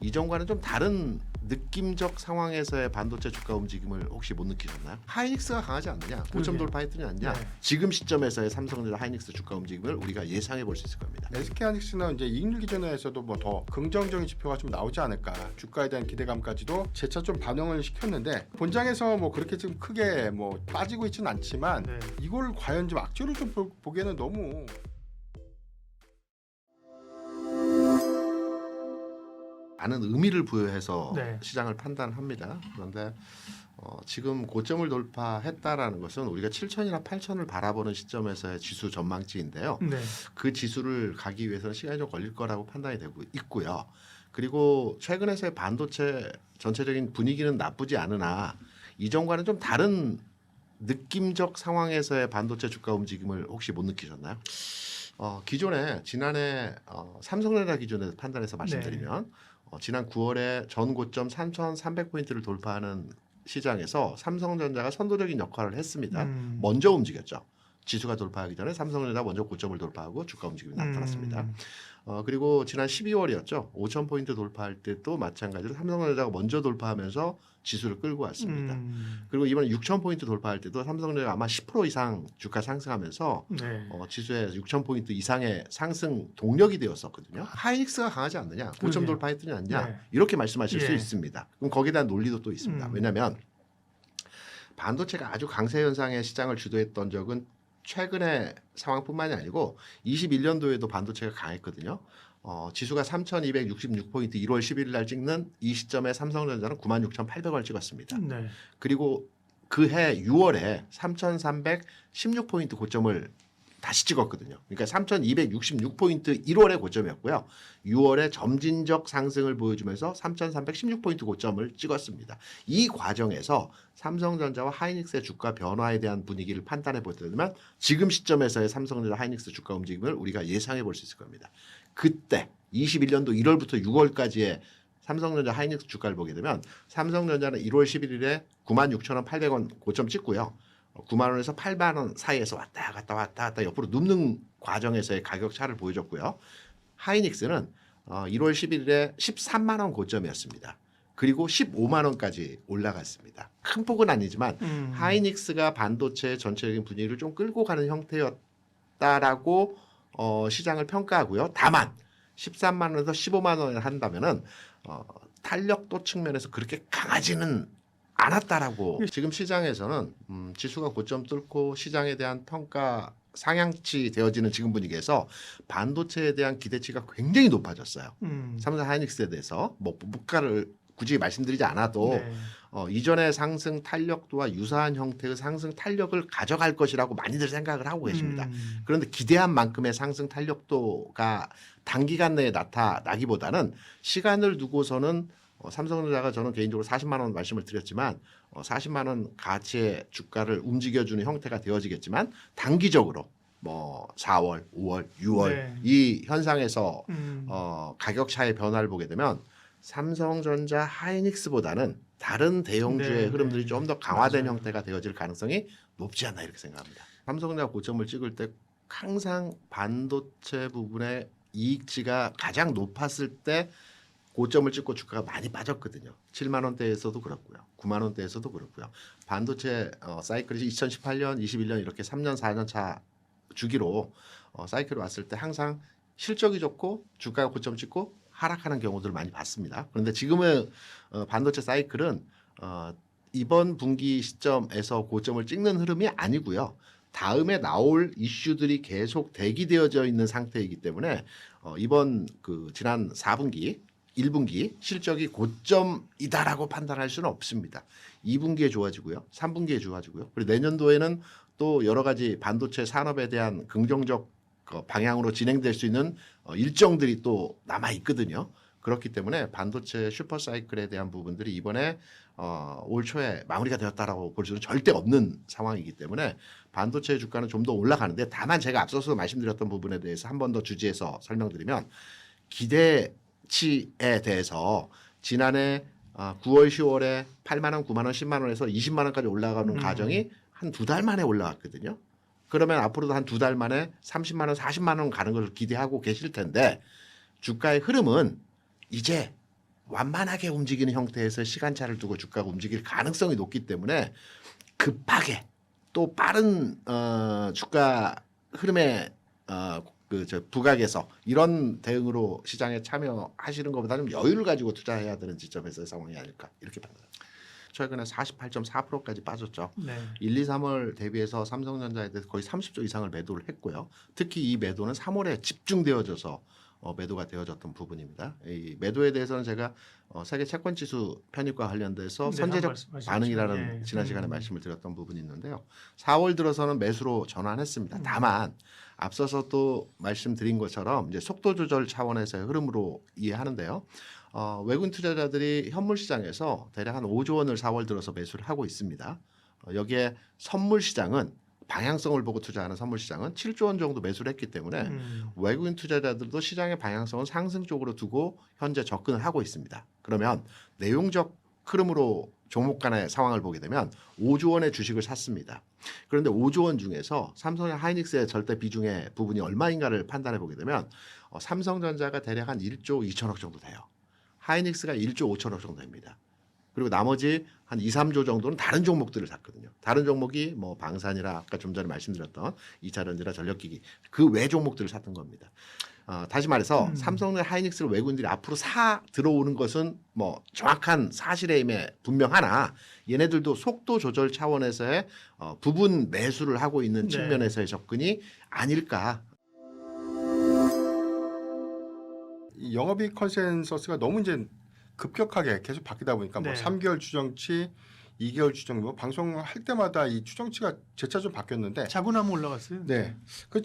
이전과는 좀 다른 느낌적 상황에서의 반도체 주가 움직임을 혹시 못 느끼셨나요? 하이닉스가 강하지 않느냐, 고점 돌파했더니 않냐. 네. 지금 시점에서의 삼성전자 하이닉스 주가 움직임을 우리가 예상해 볼 수 있을 겁니다. SK하이닉스는 이제 이익률 기준에서도 뭐 더 긍정적인 지표가 좀 나오지 않을까, 주가에 대한 기대감까지도 재차 좀 반영을 시켰는데 본장에서 뭐 그렇게 지금 크게 뭐 빠지고 있지는 않지만 네. 이걸 과연 좀 악재로 좀 보기에는 너무 많은 의미를 부여해서 네. 시장을 판단합니다. 그런데 지금 고점을 돌파했다라는 것은 우리가 7천이나 8천을 바라보는 시점에서의 지수 전망치인데요. 네. 그 지수를 가기 위해서는 시간이 좀 걸릴 거라고 판단이 되고 있고요. 그리고 최근에서의 반도체 전체적인 분위기는 나쁘지 않으나 이전과는 좀 다른 느낌적 상황에서의 반도체 주가 움직임을 혹시 못 느끼셨나요? 기존에 지난해 삼성전자 기준에서 판단해서 말씀드리면 지난 9월에 전 고점 3,300포인트를 돌파하는 시장에서 삼성전자가 선도적인 역할을 했습니다. 먼저 움직였죠. 지수가 돌파하기 전에 삼성전자가 먼저 고점을 돌파하고 주가 움직임이 나타났습니다. 그리고 지난 12월이었죠. 5,000포인트 돌파할 때도 마찬가지로 삼성전자가 먼저 돌파하면서 지수를 끌고 왔습니다. 그리고 이번에 6,000포인트 돌파할 때도 삼성전자가 아마 10% 이상 주가 상승하면서 네. 지수의 6,000포인트 이상의 상승 동력이 되었었거든요. 하이닉스가 강하지 않느냐, 고점 그러게요. 돌파했더니 않냐, 네. 이렇게 말씀하실 수 예. 있습니다. 그럼 거기에 대한 논리도 또 있습니다. 왜냐하면 반도체가 아주 강세 현상의 시장을 주도했던 적은 최근의 상황뿐만이 아니고 21년도에도 반도체가 강했거든요. 지수가 3,266포인트 1월 11일 날 찍는 이 시점에 삼성전자는 96,800원을 찍었습니다. 네. 그리고 그해 6월에 3,316포인트 고점을 다시 찍었거든요. 그러니까 3,266포인트 1월의 고점이었고요. 6월에 점진적 상승을 보여주면서 3,316포인트 고점을 찍었습니다. 이 과정에서 삼성전자와 하이닉스의 주가 변화에 대한 분위기를 판단해 보려면 지금 시점에서의 삼성전자 하이닉스 주가 움직임을 우리가 예상해 볼 수 있을 겁니다. 그때 21년도 1월부터 6월까지의 삼성전자 하이닉스 주가를 보게 되면 삼성전자는 1월 11일에 96,800원 고점 찍고요. 9만 원에서 8만 원 사이에서 왔다 갔다 옆으로 눕는 과정에서의 가격 차를 보여줬고요. 하이닉스는 1월 11일에 13만 원 고점이었습니다. 그리고 15만 원까지 올라갔습니다. 큰 폭은 아니지만 하이닉스가 반도체 전체적인 분위기를 좀 끌고 가는 형태였다라고 시장을 평가하고요. 다만 13만 원에서 15만 원을 한다면은 탄력도 측면에서 그렇게 강하지는 않았다라고. 지금 시장에서는 지수가 고점 뚫고 시장에 대한 평가 상향치 되어지는 지금 분위기에서 반도체에 대한 기대치가 굉장히 높아졌어요. 삼성 하이닉스에 대해서 뭐 물가를 굳이 말씀드리지 않아도 네. 이전의 상승 탄력도와 유사한 형태의 상승 탄력을 가져갈 것이라고 많이들 생각을 하고 계십니다. 그런데 기대한 만큼의 상승 탄력도가 단기간 내에 나타나기보다는 시간을 두고서는 삼성전자가 저는 개인적으로 40만 원 말씀을 드렸지만 40만 원 가치의 주가를 움직여주는 형태가 되어지겠지만 단기적으로 뭐 4월, 5월, 6월 네. 이 현상에서 가격 차의 변화를 보게 되면 삼성전자 하이닉스보다는 다른 대형주의 네, 흐름들이 네. 좀 더 강화된 맞아요. 형태가 되어질 가능성이 높지 않나 이렇게 생각합니다. 삼성전자가 고점을 찍을 때 항상 반도체 부분의 이익치가 가장 높았을 때 고점을 찍고 주가가 많이 빠졌거든요. 7만 원대에서도 그렇고요. 9만 원대에서도 그렇고요. 반도체 사이클이 2018년, 21년 이렇게 3년, 4년 차 주기로 사이클이 왔을 때 항상 실적이 좋고 주가가 고점 찍고 하락하는 경우들을 많이 봤습니다. 그런데 지금의 반도체 사이클은 이번 분기 시점에서 고점을 찍는 흐름이 아니고요. 다음에 나올 이슈들이 계속 대기되어져 있는 상태이기 때문에 이번 지난 4분기 1분기 실적이 고점이다라고 판단할 수는 없습니다. 2분기에 좋아지고요. 3분기에 좋아지고요. 그리고 내년도에는 또 여러 가지 반도체 산업에 대한 긍정적 방향으로 진행될 수 있는 일정들이 또 남아 있거든요. 그렇기 때문에 반도체 슈퍼사이클에 대한 부분들이 이번에 올 초에 마무리가 되었다라고 볼 수는 절대 없는 상황이기 때문에 반도체 주가는 좀 더 올라가는데 다만 제가 앞서서 말씀드렸던 부분에 대해서 한 번 더 주지해서 설명드리면 기대치에 대해서 지난해 9월, 10월에 8만 원, 9만 원, 10만 원에서 20만 원까지 올라가는 과정이 한 2달 만에 올라갔거든요. 그러면 앞으로도 한 2달 만에 30만 원, 40만 원 가는 걸 기대하고 계실 텐데 주가의 흐름은 이제 완만하게 움직이는 형태에서 시간차를 두고 주가가 움직일 가능성이 높기 때문에 급하게 또 빠른 주가 흐름의 부각에서 이런 대응으로 시장에 참여하시는 것보다는 여유를 가지고 투자해야 되는 지점에서의 상황이 아닐까 이렇게 판단합니다. 최근에 48.4%까지 빠졌죠. 네. 1, 2, 3월 대비해서 삼성전자에 대해서 거의 30조 이상을 매도를 했고요. 특히 이 매도는 3월에 집중되어져서 매도가 되어졌던 부분입니다. 이 매도에 대해서는 제가 세계 채권 지수 편입과 관련돼서 네, 선제적 말씀하셨죠. 반응이라는 예. 지난 시간에 말씀을 드렸던 부분이 있는데요. 4월 들어서는 매수로 전환했습니다. 다만 앞서서 또 말씀드린 것처럼 이제 속도 조절 차원에서의 흐름으로 이해하는데요. 외국인 투자자들이 현물 시장에서 대략 한 5조 원을 4월 들어서 매수를 하고 있습니다. 여기에 선물 시장은 방향성을 보고 투자하는 선물 시장은 7조 원 정도 매수를 했기 때문에 외국인 투자자들도 시장의 방향성은 상승 쪽으로 두고 현재 접근을 하고 있습니다. 그러면 내용적 흐름으로 종목 간의 상황을 보게 되면 5조 원의 주식을 샀습니다. 그런데 5조 원 중에서 삼성의 하이닉스의 절대 비중의 부분이 얼마인가를 판단해 보게 되면 삼성전자가 대략 한 1조 2천억 정도 돼요. 하이닉스가 1조 5천억 정도 됩니다. 그리고 나머지 한 2, 3조 정도는 다른 종목들을 샀거든요. 다른 종목이 뭐 방산이라 아까 좀 전에 말씀드렸던 2차전지나 전력기기 그 외 종목들을 샀던 겁니다. 다시 말해서 삼성의 하이닉스를 외국인들이 앞으로 사 들어오는 것은 뭐 정확한 사실임에 분명하나 얘네들도 속도 조절 차원에서의 부분 매수를 하고 있는 네. 측면에서의 접근이 아닐까. 이 영업이익 컨센서스가 너무 이제 급격하게 계속 바뀌다 보니까 뭐 네. 3개월 추정치, 2개월 추정 뭐 방송할 때마다 이 추정치가 재차 좀 바뀌었는데 자고 나면 올라갔어요. 네. 그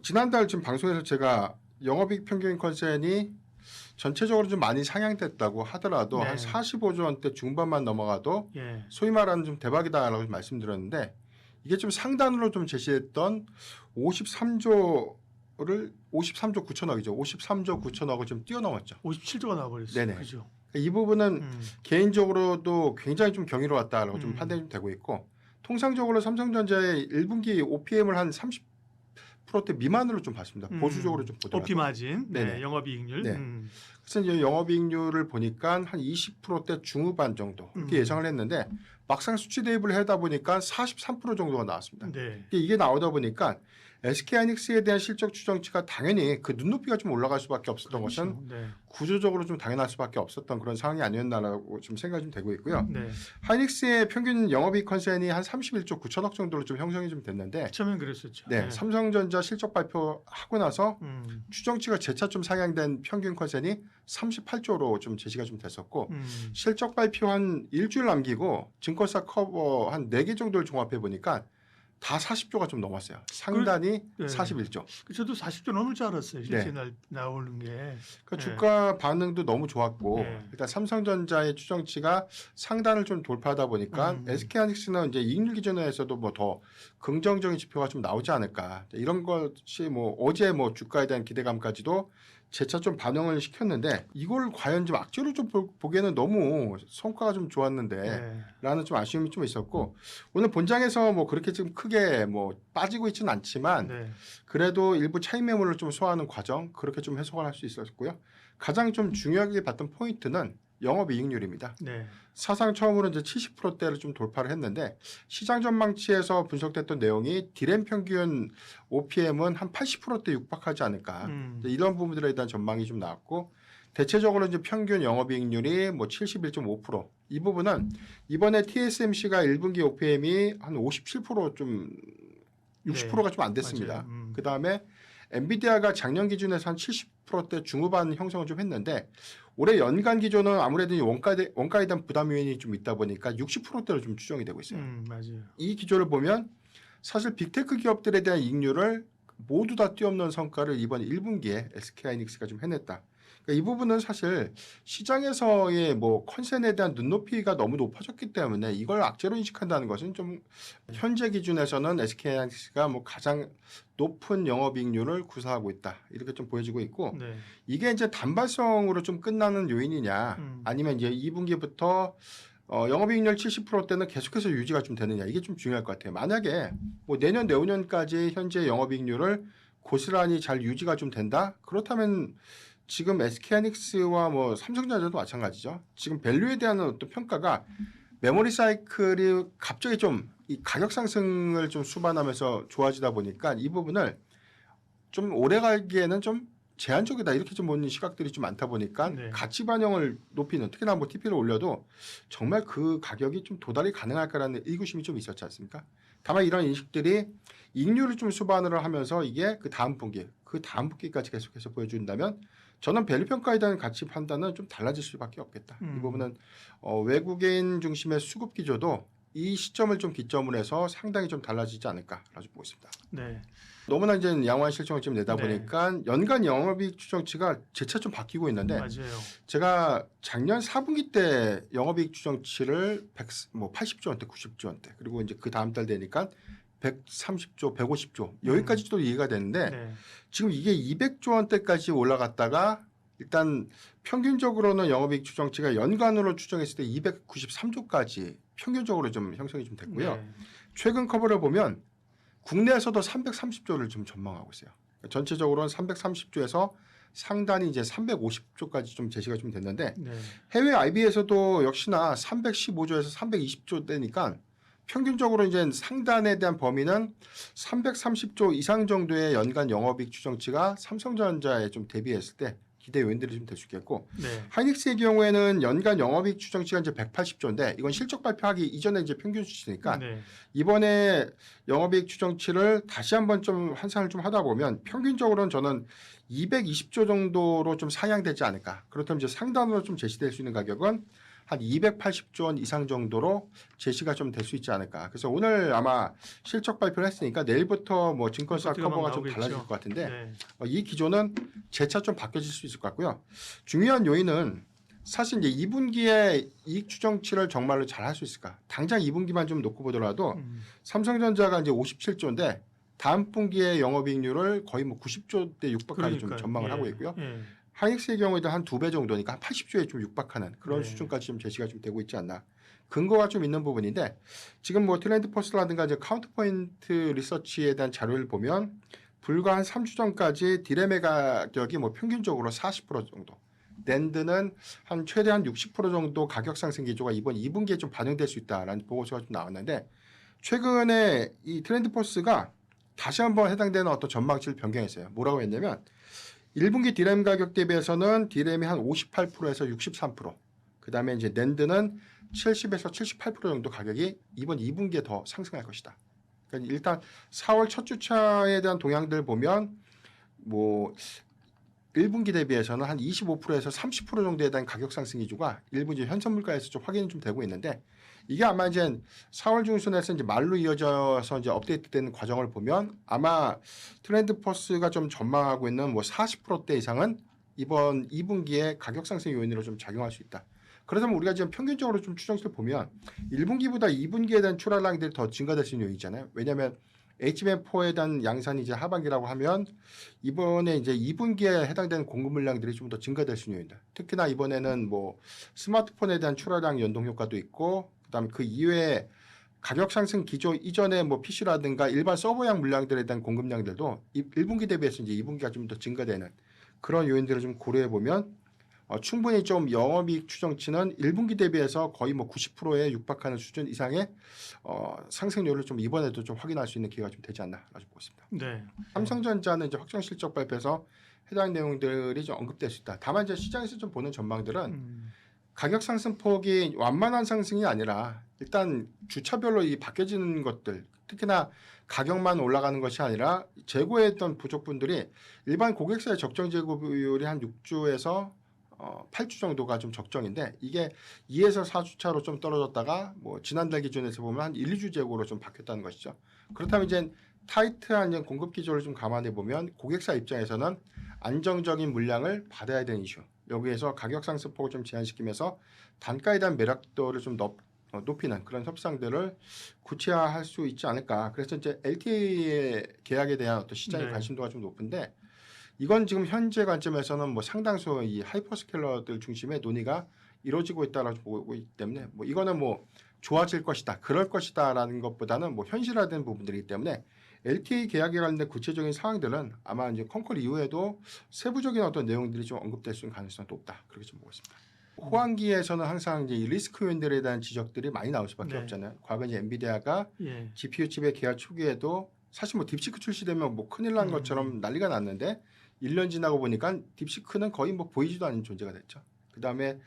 지난달 지금 방송에서 제가 영업이익 평균 컨센이 전체적으로 좀 많이 상향됐다고 하더라도 네. 한 45조 원대 중반만 넘어가도 예. 소위 말하는 좀 대박이다라고 말씀드렸는데 이게 좀 상단으로 좀 제시했던 53조 9천억이죠. 53조 9천억을 좀 뛰어넘었죠. 57조가 나와버렸어요. 네네. 그죠. 이 부분은 개인적으로도 굉장히 좀 경이로웠다라고 좀 음. 판단이 좀 되고 있고 통상적으로 삼성전자의 1분기 OPM을 한 30%대 미만으로 좀 봤습니다. 보수적으로 좀 보더라고요. OP 마진, 네, 네네. 영업이익률. 네. 그래서 이제 영업이익률을 보니까 한 20%대 중후반 정도 이렇게 예상을 했는데 막상 수치 대입을 하다 보니까 43% 정도가 나왔습니다. 네. 이게 나오다 보니까 SK하이닉스에 대한 실적 추정치가 당연히 그 눈높이가 좀 올라갈 수밖에 없었던 것은 네. 구조적으로 좀 당연할 수밖에 없었던 그런 상황이 아니었나라고 좀 생각이 좀 되고 있고요. 네. 하이닉스의 평균 영업이익 컨센이 한 31조 9천억 정도로 좀 형성이 좀 됐는데 처음엔 그랬었죠. 네, 삼성전자 실적 발표하고 나서 추정치가 재차 좀 상향된 평균 컨센이 38조로 좀 제시가 좀 됐었고 실적 발표 한 일주일 남기고 증권사 커버 한 4개 정도를 종합해 보니까 다 40조가 좀 넘었어요. 상단이 네. 41조. 저도 40조 넘을 줄 알았어요. 실제 네. 나오는 게. 그러니까 네. 주가 반응도 너무 좋았고 네. 일단 삼성전자의 추정치가 상단을 좀 돌파하다 보니까 SK하이닉스는 이제 이익률 기준에서도 뭐 더 긍정적인 지표가 좀 나오지 않을까 이런 것이 뭐 어제 뭐 주가에 대한 기대감까지도 재차 좀 반영을 시켰는데 이걸 과연 좀 악재로 좀 보기에는 너무 성과가 좀 좋았는데 네. 라는 좀 아쉬움이 좀 있었고 오늘 본장에서 뭐 그렇게 지금 크게 뭐 빠지고 있지는 않지만 네. 그래도 일부 차익 매물을 좀 소화하는 과정 그렇게 좀 해석을 할 수 있었고요. 가장 좀 중요하게 봤던 포인트는 영업이익률입니다. 네. 사상 처음으로 이제 70%대를 좀 돌파를 했는데 시장 전망치에서 분석됐던 내용이 디램 평균 OPM은 한 80%대 육박하지 않을까 이런 부분들에 대한 전망이 좀 나왔고 대체적으로 이제 평균 영업이익률이 뭐 71.5%. 이 부분은 이번에 TSMC가 1분기 OPM이 한 57%좀 60%가 좀 안 됐습니다. 그 다음에 엔비디아가 작년 기준에서 한 70%대 중후반 형성을 좀 했는데 올해 연간 기준은 아무래도 이 원가에 대한 부담 요인이 좀 있다 보니까 60%대로 좀 추정이 되고 있어요. 맞아요. 이 기조를 보면 사실 빅테크 기업들에 대한 이익률을 모두 다 뛰어넘는 성과를 이번 1분기에 SK하이닉스가 좀 해냈다. 그러니까 이 부분은 사실 시장에서의 뭐 컨센에 대한 눈높이가 너무 높아졌기 때문에 이걸 악재로 인식한다는 것은 좀 현재 기준에서는 SK하이닉스가 뭐 가장 높은 영업이익률을 구사하고 있다 이렇게 좀 보여지고 있고 네. 이게 이제 단발성으로 좀 끝나는 요인이냐 아니면 이제 2분기부터 영업이익률 70%대는 계속해서 유지가 좀 되느냐 이게 좀 중요할 것 같아요. 만약에 뭐 내년 내후년까지 현재 영업이익률을 고스란히 잘 유지가 좀 된다 그렇다면 지금 SK하이닉스와 뭐 삼성전자도 마찬가지죠. 지금 밸류에 대한 어떤 평가가 메모리 사이클이 갑자기 좀 이 가격 상승을 좀 수반하면서 좋아지다 보니까 이 부분을 좀 오래 가기에는 좀 제한적이다 이렇게 좀 보는 시각들이 좀 많다 보니까 네. 가치 반영을 높이는 특히나 뭐 TP를 올려도 정말 그 가격이 좀 도달이 가능할까라는 의구심이 좀 있었지 않습니까? 다만 이런 인식들이 이익률을 좀 수반을 하면서 이게 그 다음 분기까지 계속해서 보여준다면 저는 밸류 평가에 대한 가치 판단은 좀 달라질 수밖에 없겠다. 이 부분은 외국인 중심의 수급 기조도 이 시점을 좀 기점으로 해서 상당히 좀 달라지지 않을까라고 보고 있습니다. 네. 너무나 이제 양호한 실적을 지금 내다 네. 보니까 연간 영업이익 추정치가 재차 좀 바뀌고 있는데 맞아요. 제가 작년 4분기 때 영업이익 추정치를 80조 원대, 90조 원대 그리고 이제 그 다음 달 되니까 130조, 150조 여기까지도 이해가 되는데 네. 지금 이게 200조 원대까지 올라갔다가 일단 평균적으로는 영업이익 추정치가 연간으로 추정했을 때 293조까지 평균적으로 좀 형성이 좀 됐고요. 네. 최근 커버를 보면 국내에서도 330조를 좀 전망하고 있어요. 전체적으로는 330조에서 상단이 이제 350조까지 좀 제시가 좀 됐는데 네. 해외 IB에서도 역시나 315조에서 320조 되니까 평균적으로 이제 상단에 대한 범위는 330조 이상 정도의 연간 영업이익 추정치가 삼성전자에 좀 대비했을 때 기대 요인들이 좀 될 수 있겠고 네. 하이닉스의 경우에는 연간 영업이익 추정치가 이제 180조인데 이건 실적 발표하기 이전에 이제 평균 수치니까 네. 이번에 영업이익 추정치를 다시 한번 좀 환산을 좀 하다 보면 평균적으로는 저는 220조 정도로 좀 상향되지 않을까. 그렇다면 이제 상단으로 좀 제시될 수 있는 가격은 한 280조 원 이상 정도로 제시가 좀 될 수 있지 않을까. 그래서 오늘 아마 실적 발표를 했으니까 내일부터 뭐 증권사 리포트가 막 커버가 좀 나오겠죠. 달라질 것 같은데 네. 이 기조는 재차 좀 바뀌어질 수 있을 것 같고요. 중요한 요인은 사실 이제 2분기에 이익 추정치를 정말로 잘 할 수 있을까? 당장 2분기만 좀 놓고 보더라도 삼성전자가 이제 57조인데 다음 분기에 영업이익률을 거의 뭐 90조대 육박까지 좀 그러니까요. 전망을 예. 하고 있고요. 예. 하이닉스의 경우에도 한 2배 정도니까 한 80조에 좀 육박하는 그런 네. 수준까지 좀 제시가 좀 되고 있지 않나. 근거가 좀 있는 부분인데 지금 뭐 트렌드 포스트라든가 이제 카운트포인트 리서치에 대한 자료를 보면 불과 한 3주 전까지 디램의 가격이 뭐 평균적으로 40% 정도, 낸드는 한 최대한 60% 정도 가격 상승 기조가 이번 2분기에 좀 반영될 수 있다라는 보고서가 좀 나왔는데 최근에 이 트렌드 포스가 다시 한번 해당되는 어떤 전망치를 변경했어요. 뭐라고 했냐면 1분기 디램 가격 대비해서는 디램이 한 58%에서 63%, 그 다음에 이제 낸드는 70에서 78% 정도 가격이 이번 2분기에 더 상승할 것이다. 그러니까 일단 4월 첫 주차에 대한 동향들 보면 뭐 1분기 대비해서는 한 25%에서 30% 정도에 대한 가격 상승 기조가 일부 이제 현선 물가에서 좀 확인이 좀 되고 있는데 이게 아마 이제 4월 중순에서 이제 말로 이어져서 이제 업데이트되는 과정을 보면 아마 트렌드 포스가 좀 전망하고 있는 뭐 40%대 이상은 이번 2분기에 가격 상승 요인으로 좀 작용할 수 있다. 그렇다면 우리가 지금 평균적으로 좀 추정치를 보면 1분기보다 2분기에 대한 출하량들이 더 증가될 수 있는 요인이잖아요. 왜냐하면 HBM4에 대한 양산이 이제 하반기라고 하면 이번에 이제 2분기에 해당되는 공급 물량들이 좀 더 증가될 수 있는 요인들. 특히나 이번에는 뭐 스마트폰에 대한 출하량 연동 효과도 있고 그다음에 그 이외에 가격 상승 기조 이전에 뭐 PC라든가 일반 서버용 물량들에 대한 공급량들도 1분기 대비해서 이제 2분기가 좀 더 증가되는 그런 요인들을 좀 고려해 보면 충분히 좀 영업이익 추정치는 1분기 대비해서 거의 뭐 90%에 육박하는 수준 이상의 상승률을 좀 이번에도 좀 확인할 수 있는 기회가 좀 되지 않나라고 보고 있습니다. 네. 삼성전자는 이제 확정 실적 발표에서 해당 내용들이 좀 언급될 수 있다. 다만 이제 시장에서 좀 보는 전망들은 가격 상승폭이 완만한 상승이 아니라 일단 주차별로 이 바뀌어지는 것들, 특히나 가격만 올라가는 것이 아니라 재고했던 부족분들이 일반 고객사의 적정 재고 비율이 한 6주에서 8주 정도가 좀 적정인데 이게 2에서 4주 차로 좀 떨어졌다가 뭐 지난달 기준에서 보면 한 1, 2주 재고로 좀 바뀌었다는 것이죠. 그렇다면 이제 타이트한 이제 공급 기조를 좀 감안해 보면 고객사 입장에서는 안정적인 물량을 받아야 되는 이슈. 여기에서 가격 상승폭을 좀 제한시키면서 단가에 대한 매력도를 좀 높이는 그런 협상들을 구체화할 수 있지 않을까. 그래서 이제 LTA 계약에 대한 어떤 시장의 네. 관심도가 좀 높은데 이건 지금 현재 관점에서는 뭐 상당수 이 하이퍼스케일러들 중심의 논의가 이루어지고 있다라고 보고 있기 때문에 뭐 이거는 뭐 좋아질 것이다, 그럴 것이다라는 것보다는 뭐 현실화된 부분들이기 때문에 LTA 계약에 관련된 구체적인 사항들은 아마 이제 컨콜 이후에도 세부적인 어떤 내용들이 좀 언급될 수 있는 가능성이 높다. 그렇게 좀 보고 있습니다. 호황기에서는 항상 이제 이 리스크 요인들에 대한 지적들이 많이 나올 수밖에 네. 없잖아요. 과거 이제 엔비디아가 예. GPU 칩의 개발 초기에도 사실 뭐 딥시크 출시되면 뭐 큰일 난 것처럼 난리가 났는데 1년 지나고 보니까 딥시크는 거의 뭐 보이지도 않는 존재가 됐죠. 그다음에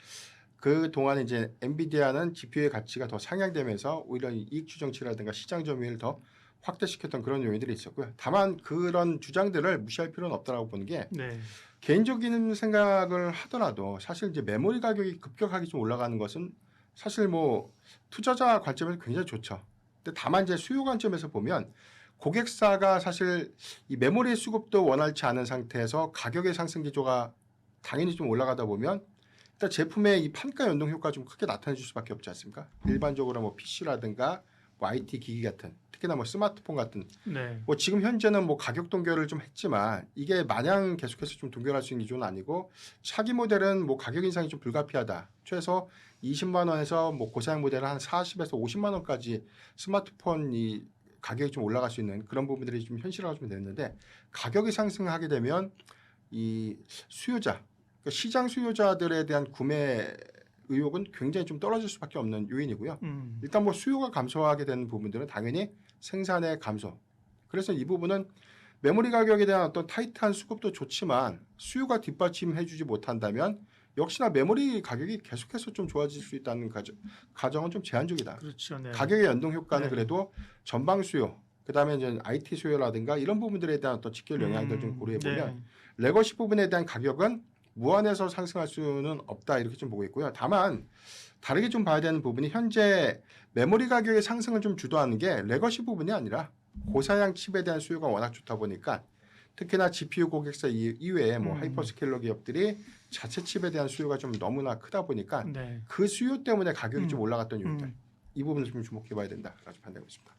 그 동안 이제 엔비디아는 GPU의 가치가 더 상향되면서 오히려 이익 추정치라든가 시장 점유율을 더 확대시켰던 그런 요인들이 있었고요. 다만 그런 주장들을 무시할 필요는 없다라고 보는 게 네. 개인적인 생각을 하더라도 사실 이제 메모리 가격이 급격하게 좀 올라가는 것은 사실 뭐 투자자 관점에서 굉장히 좋죠. 근데 다만 이제 수요 관점에서 보면 고객사가 사실 이 메모리 수급도 원활치 않은 상태에서 가격의 상승 기조가 당연히 좀 올라가다 보면 일단 제품의 이 판가 연동 효과가 좀 크게 나타날 수밖에 없지 않습니까? 일반적으로 뭐 PC라든가 뭐 IT 기기 같은 특히나 뭐 스마트폰 같은 네. 뭐 지금 현재는 뭐 가격 동결을 좀 했지만 이게 마냥 계속해서 좀 동결할 수 있는 기조는 아니고 차기 모델은 뭐 가격 인상이 좀 불가피하다. 최소 20만 원에서 뭐 고사양 모델은 한 40에서 50만 원까지 스마트폰 이 가격이 좀 올라갈 수 있는 그런 부분들이 좀 현실화가 좀 됐는데 가격이 상승하게 되면 이 수요자, 그러니까 시장 수요자들에 대한 구매 의욕은 굉장히 좀 떨어질 수밖에 없는 요인이고요. 일단 뭐 수요가 감소하게 되는 부분들은 당연히 생산의 감소. 그래서 이 부분은 메모리 가격에 대한 어떤 타이트한 수급도 좋지만 수요가 뒷받침해주지 못한다면 역시나 메모리 가격이 계속해서 좀 좋아질 수 있다는 가정은 좀 제한적이다. 그렇죠. 네. 가격의 연동 효과는 네. 그래도 전방 수요, 그다음에 이제 IT 수요라든가 이런 부분들에 대한 어떤 직결 영향들 좀 고려해 보면 네. 레거시 부분에 대한 가격은 무한해서 상승할 수는 없다 이렇게 좀 보고 있고요. 다만 다르게 좀 봐야 되는 부분이 현재 메모리 가격의 상승을 좀 주도하는 게 레거시 부분이 아니라 고사양 칩에 대한 수요가 워낙 좋다 보니까 특히나 GPU 고객사 이외에 뭐 하이퍼스케일러 기업들이 자체 칩에 대한 수요가 좀 너무나 크다 보니까 네. 그 수요 때문에 가격이 좀 올라갔던 요인들 음. 이 부분을 좀 주목해 봐야 된다라고 판단하고 있습니다.